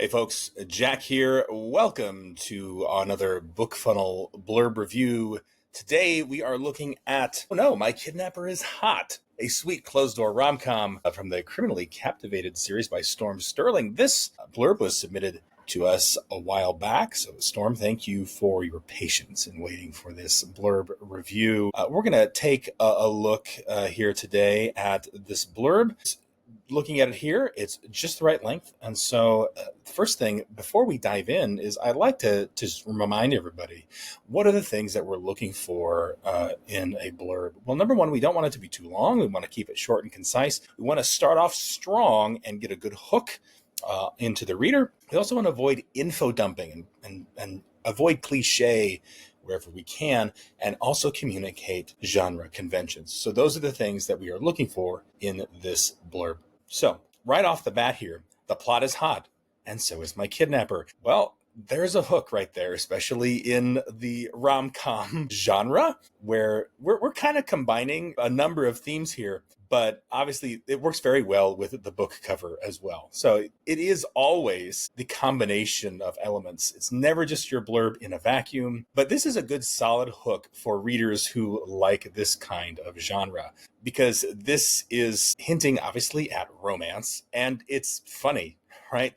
Hey folks, Jack here. Welcome to another BookFunnel blurb review. Today we are looking at Oh No, My Kidnapper is Hot, a sweet closed-door rom-com from the Criminally Captivated series by Storm Sterling. This blurb was submitted to us a while back, so Storm, thank you for your patience in waiting for this blurb review. We're going to take a look here today at this blurb. Looking at it here, it's just the right length. And so the first thing before we dive in is I'd like to just remind everybody, what are the things that we're looking for in a blurb? Well, number one, we don't want it to be too long. We want to keep it short and concise. We want to start off strong and get a good hook into the reader. We also want to avoid info dumping and avoid cliche wherever we can, and also communicate genre conventions. So those are the things that we are looking for in this blurb. So right off the bat here, the plot is hot, and so is my kidnapper. Well, there's a hook right there, especially in the rom-com genre, where we're kind of combining a number of themes here, but obviously it works very well with the book cover as well. So it is always the combination of elements. It's never just your blurb in a vacuum, but this is a good solid hook for readers who like this kind of genre, because this is hinting obviously at romance, and it's funny, right?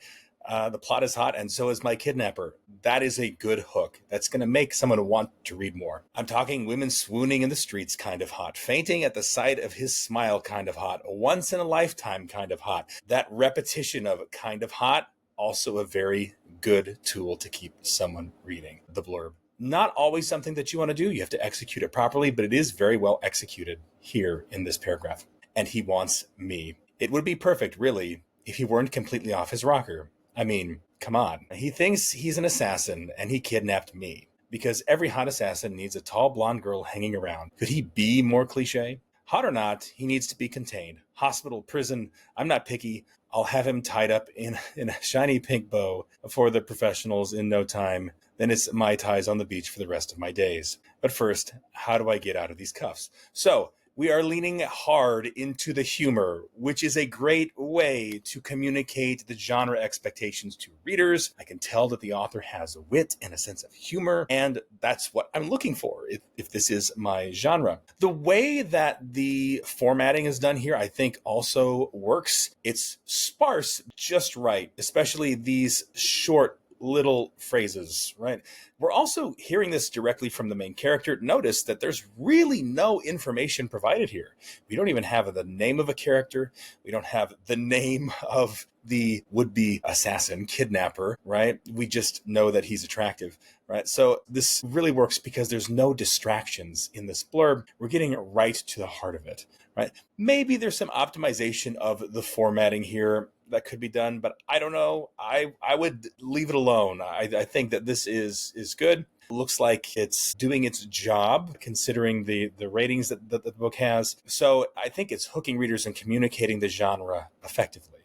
The plot is hot, and so is my kidnapper. That is a good hook. That's going to make someone want to read more. I'm talking women swooning in the streets kind of hot, fainting at the sight of his smile kind of hot, a once in a lifetime kind of hot. That repetition of kind of hot, also a very good tool to keep someone reading the blurb. Not always something that you want to do. You have to execute it properly, but it is very well executed here in this paragraph. And he wants me. It would be perfect, really, if he weren't completely off his rocker. I mean, come on. He thinks he's an assassin and he kidnapped me, because every hot assassin needs a tall blonde girl hanging around. Could he be more cliche? Hot or not, he needs to be contained. Hospital, prison, I'm not picky. I'll have him tied up in a shiny pink bow for the professionals in no time. Then it's Mai Tais on the beach for the rest of my days. But first, how do I get out of these cuffs? So we are leaning hard into the humor, which is a great way to communicate the genre expectations to readers. I can tell that the author has a wit and a sense of humor, and that's what I'm looking for if this is my genre. The way that the formatting is done here, I think also works. It's sparse just right, especially these short little phrases, right? We're also hearing this directly from the main character. Notice that there's really no information provided here. We don't even have the name of a character. We don't have the name of the would-be assassin, kidnapper, right? We just know that he's attractive, right? So this really works because there's no distractions in this blurb. We're getting right to the heart of it, right? Maybe there's some optimization of the formatting here that could be done, but I don't know. I would leave it alone. I think that this is good. It looks like it's doing its job considering the ratings that the book has. So I think it's hooking readers and communicating the genre effectively,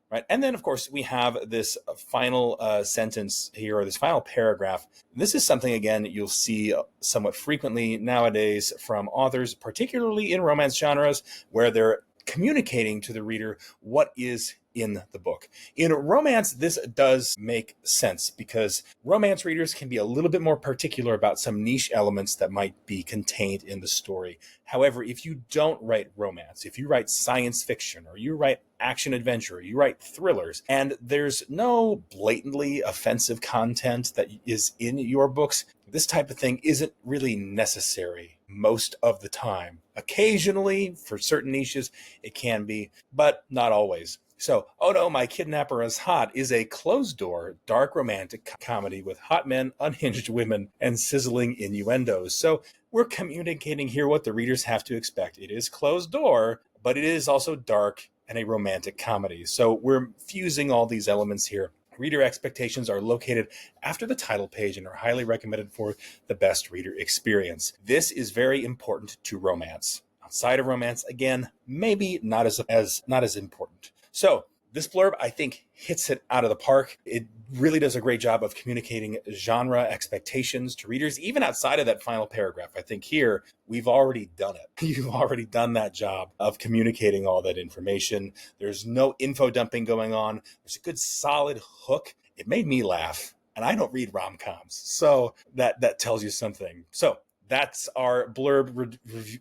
right? And then, of course, we have this final sentence here, or this final paragraph. This is something, again, you'll see somewhat frequently nowadays from authors, particularly in romance genres, where they're communicating to the reader what is in the book. In romance, this does make sense because romance readers can be a little bit more particular about some niche elements that might be contained in the story. However, if you don't write romance, if you write science fiction, or you write action adventure, or you write thrillers, and there's no blatantly offensive content that is in your books, this type of thing isn't really necessary most of the time. Occasionally, for certain niches, it can be, but not always. So, Oh No, My Kidnapper is Hot is a closed-door, dark romantic comedy with hot men, unhinged women, and sizzling innuendos. So we're communicating here what the readers have to expect. It is closed-door, but it is also dark and a romantic comedy. So we're fusing all these elements here. Reader expectations are located after the title page and are highly recommended for the best reader experience. This is very important to romance. Outside of romance, again, maybe not as important. So this blurb, I think, hits it out of the park. It really does a great job of communicating genre expectations to readers, even outside of that final paragraph. I think here, we've already done it. You've already done that job of communicating all that information. There's no info dumping going on. There's a good solid hook. It made me laugh, and I don't read rom-coms, so that tells you something. So that's our blurb review.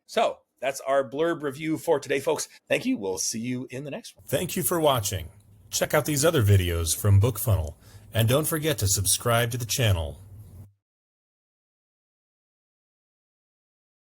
So that's our blurb review for today, folks. Thank you. We'll see you in the next one. Thank you for watching. Check out these other videos from BookFunnel, and don't forget to subscribe to the channel.